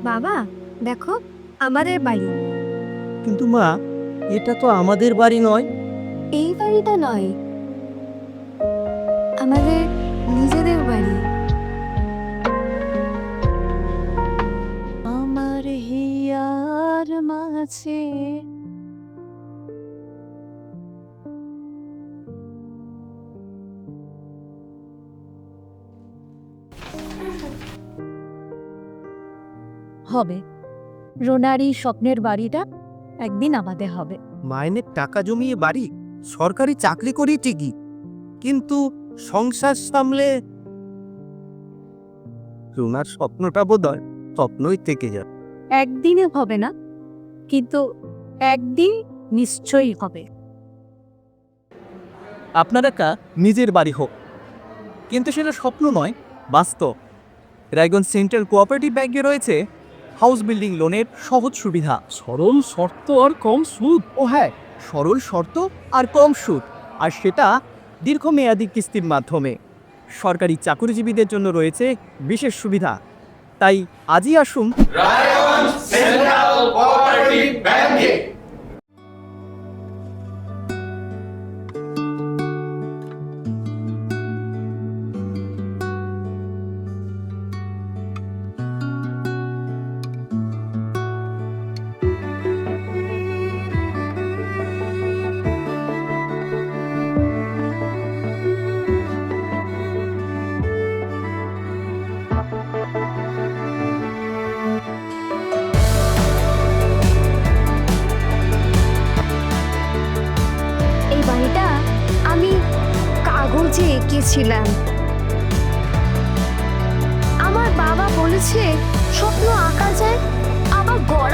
বাবা, দেখো আমাদের বাড়ি। কিন্তু মা, এটা তো আমাদের বাড়ি নয়। এই বাড়িটা নয়, আমাদের নিজেদের বাড়ি। আমার হিয়ার মাঝে হবে রোনারি স্বপ্নের বাড়িটা একদিন আমাদের হবে। মাইনের টাকা জমিয়ে বাড়ি, সরকারি চাকরি করি ঠিকই, কিন্তু সংসার সামলে রুনার স্বপ্নটা বোধহয় স্বপ্নই থেকে যাবে। একদিনে হবে না, কিন্তু একদিন নিশ্চয়ই হবে। আপনার একটা নিজের বাড়ি হোক, কিন্তু সেটা স্বপ্ন নয়, বাস্তব। রায়গঞ্জ সেন্ট্রাল কোঅপারেটিভ ব্যাংকে রয়েছে হাউস বিল্ডিং লোনের সহজ সুবিধা, সরল শর্ত আর কম সুদ। ও হ্যাঁ, সরল শর্ত আর কম সুদ, আর সেটা দীর্ঘমেয়াদী কিস্তির মাধ্যমে। সরকারি চাকরিজীবীদের জন্য রয়েছে বিশেষ সুবিধা। তাই আজই আসুন রায়গঞ্জ সেন্ট্রাল কোঅপারেটিভ ব্যাংকে। এই বাড়িটা আমি কাগজে এঁকেছিলাম। আমার বাবা বলেছে স্বপ্ন আঁকা যায়, আবার গড়া